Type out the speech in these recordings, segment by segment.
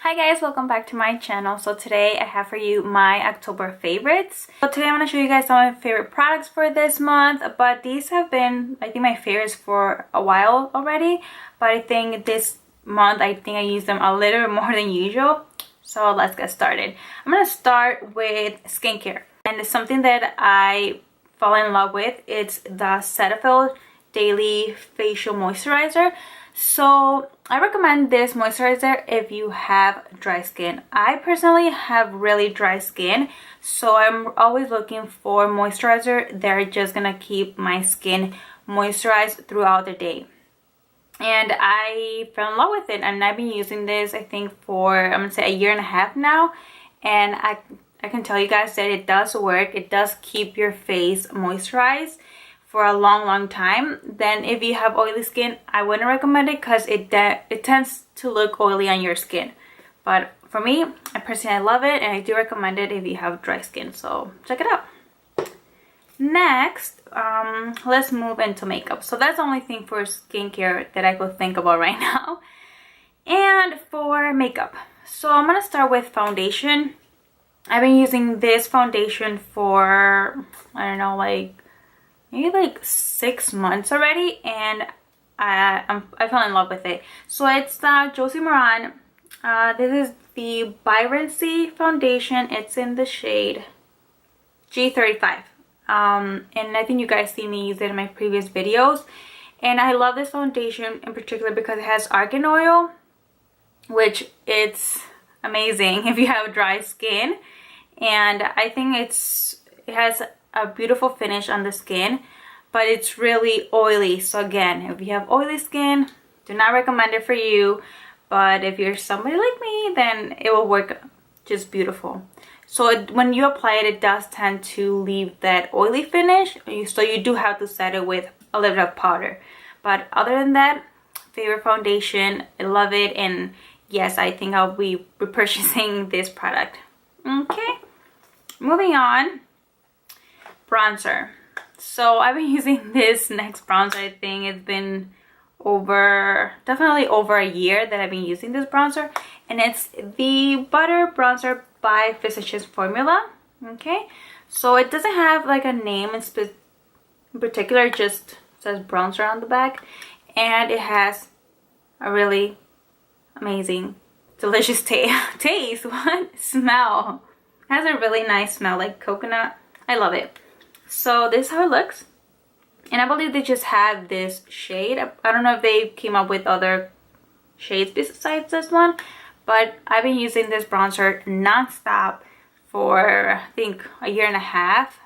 Hi guys, welcome back to my channel. So today I have for you my October favorites. So today I'm going to show you guys some of my favorite products for this month, but these have been I think my favorites for a while already, but I think this month I use them a little bit more than usual. So let's get started. I'm going to start with skincare, and it's something that I fall in love with. It's the Cetaphil Daily Facial Moisturizer. So I recommend this moisturizer if you have dry skin. I personally have really dry skin, so I'm always looking for moisturizer that are just gonna keep my skin moisturized throughout the day. And I fell in love with it, and I've been using this I think for I'm gonna say a year and a half now, and I can tell you guys that it does work. It does keep your face moisturized for a long time. Then if you have oily skin, I wouldn't recommend it because it tends to look oily on your skin. But for me, I personally love it, and I do recommend it if you have dry skin, so check it out. Next, let's move into makeup. So that's the only thing for skincare that I could think about right now. And for makeup, so I'm gonna start with foundation. I've been using this foundation for I don't know, maybe like 6 months already, and I fell in love with it. So it's the Josie Maran. This is the Vibrancy foundation. It's in the shade G35, and I think you guys see me use it in my previous videos. And I love this foundation in particular because it has argan oil, which it's amazing if you have dry skin, and I think it has a beautiful finish on the skin, but it's really oily. So again, if you have oily skin, do not recommend it for you, but if you're somebody like me, then it will work just beautiful. So when you apply it, it does tend to leave that oily finish, so you do have to set it with a little bit of powder. But other than that, favorite foundation, I love it, and yes, I think I'll be repurchasing this product. Okay, moving on. Bronzer. So I've been using this NYX bronzer. I think it's been definitely over a year that I've been using this bronzer, and it's the Butter Bronzer by Physicians Formula. Okay, so it doesn't have like a name in particular, it just says bronzer on the back, and it has a really amazing, delicious taste. What? Smell. It has a really nice smell, like coconut. I love it. So this is how it looks, and I believe they just have this shade. I don't know if they came up with other shades besides this one, but I've been using this bronzer non-stop for I think a year and a half,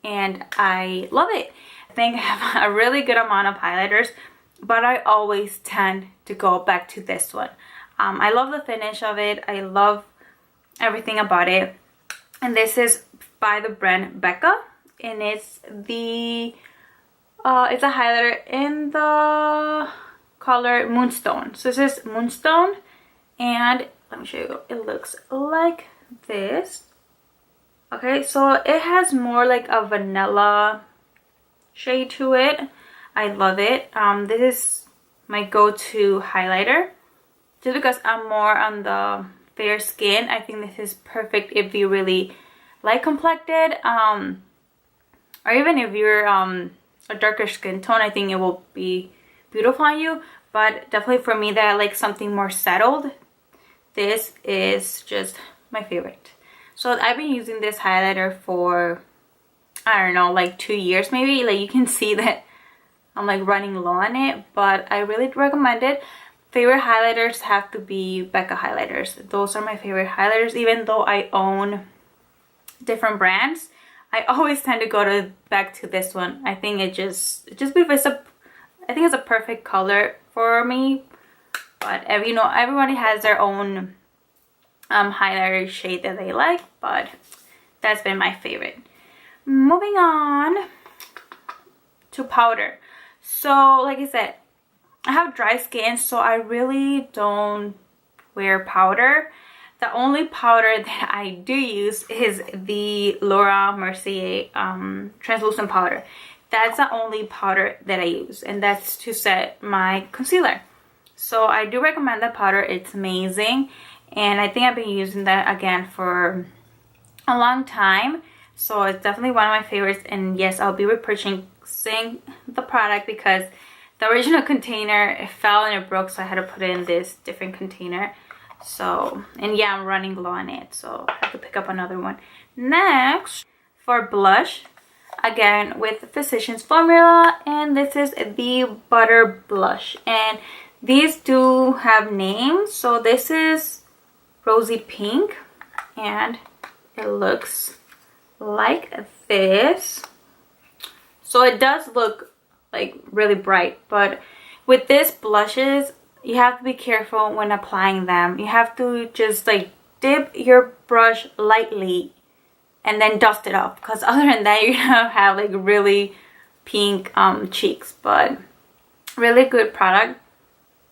and I love it. I think I have a really good amount of highlighters, but I always tend to go back to this one. I love the finish of it. I love everything about it. And this is by the brand Becca, and it's a highlighter in the color Moonstone. So this is Moonstone, and let me show you. It looks like this. Okay, so it has more like a vanilla shade to it. I love it. This is my go-to highlighter just because I'm more on the fair skin. I think this is perfect if you really light complected, or even if you're a darker skin tone. I think it will be beautiful on you, but definitely for me that I like something more settled, this is just my favorite. So I've been using this highlighter for I don't know, like 2 years maybe. Like you can see that I'm like running low on it, but I really recommend it. Favorite highlighters have to be Becca highlighters. Those are my favorite highlighters. Even though I own different brands, I always tend to go back to this one. I think I think it's a perfect color for me. But everybody has their own highlighter shade that they like, but that's been my favorite. Moving on to powder. So like I said, I have dry skin, so I really don't wear powder. The only powder that I do use is the Laura Mercier translucent powder. That's the only powder that I use, and that's to set my concealer. So I do recommend that powder. It's amazing, and I think I've been using that again for a long time. So it's definitely one of my favorites, and yes, I'll be repurchasing the product because the original container, it fell and it broke, so I had to put it in this different container. So, and yeah, I'm running low on it, so I have to pick up another one. Next, for blush, again with Physicians Formula, and this is the Butter Blush, and these do have names. So this is Rosy Pink, and it looks like this. So it does look like really bright, but with this blushes, you have to be careful when applying them. You have to just like dip your brush lightly and then dust it off, because other than that you're gonna have like really pink cheeks. But really good product,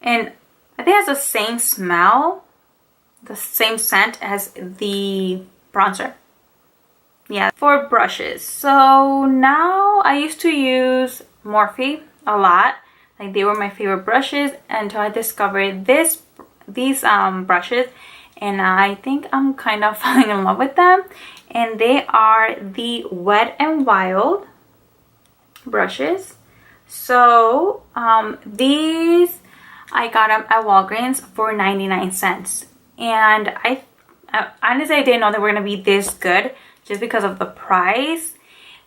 and I think it has the same smell, the same scent as the bronzer. Yeah, for brushes, so now I used to use Morphe a lot. Like, they were my favorite brushes until I discovered these brushes, and I think I'm kind of falling in love with them. And they are the Wet n Wild brushes. So these, I got them at Walgreens for 99 cents, and I honestly, I didn't know they were gonna be this good just because of the price.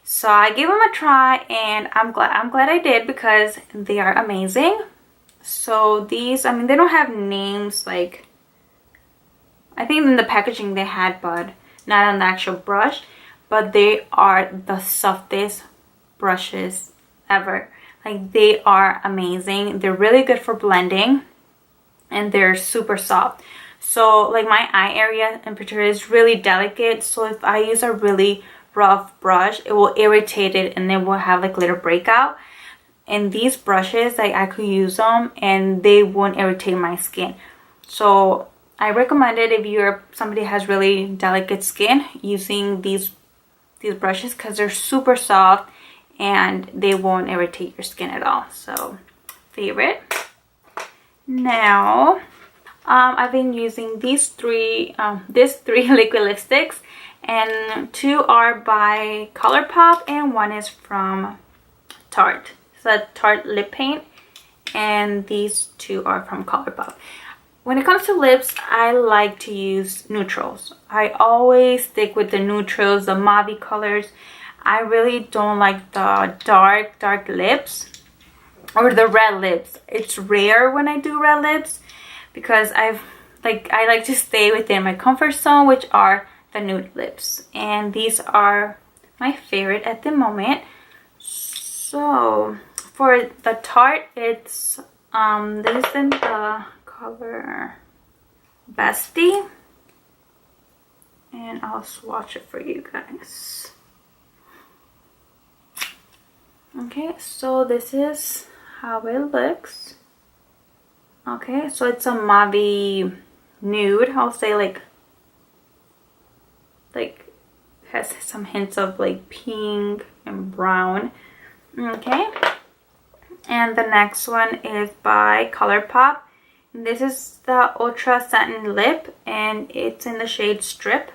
So I gave them a try, and I'm glad I did, because they are amazing. So these, I mean, they don't have names, like I think in the packaging they had, but not on the actual brush. But they are the softest brushes ever. Like, they are amazing. They're really good for blending, and they're super soft. So like, my eye area in particular is really delicate, so if I use a really rough brush, it will irritate it, and then will have like little breakout. And these brushes, like, I could use them and they won't irritate my skin. So I recommend it if you're somebody who has really delicate skin, using these brushes, because they're super soft and they won't irritate your skin at all. So favorite. Now I've been using these three liquid lipsticks, and two are by ColourPop and one is from Tarte. It's a Tarte lip paint, and these two are from ColourPop. When it comes to lips, I like to use neutrals. I always stick with the neutrals, the mauve colors. I really don't like the dark lips or the red lips. It's rare when I do red lips, because I like to stay within my comfort zone, which are the nude lips, and these are my favorite at the moment. So for the Tarte, it's this is in the color Bestie, and I'll swatch it for you guys. Okay, so this is how it looks. Okay, so it's a mauve nude. I'll say like has some hints of like pink and brown. Okay, and the next one is by ColourPop. This is the Ultra Satin Lip, and it's in the shade Strip.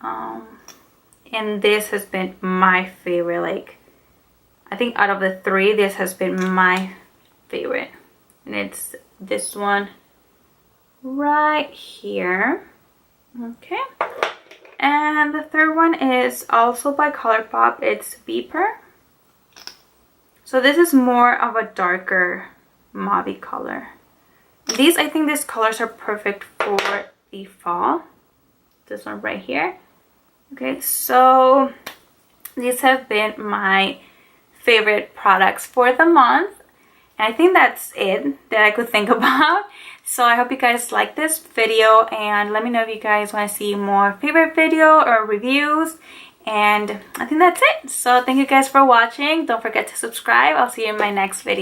And this has been my favorite. Like, I think out of the three, this has been my favorite. And it's this one right here. Okay, and the third one is also by ColourPop. It's Beeper. So this is more of a darker mauve color. These, I think these colors are perfect for the fall. This one right here. Okay, so these have been my favorite products for the month. And I think that's it that I could think about. So I hope you guys like this video, and let me know if you guys want to see more favorite video or reviews. And I think that's it. So thank you guys for watching. Don't forget to subscribe. I'll see you in my next video.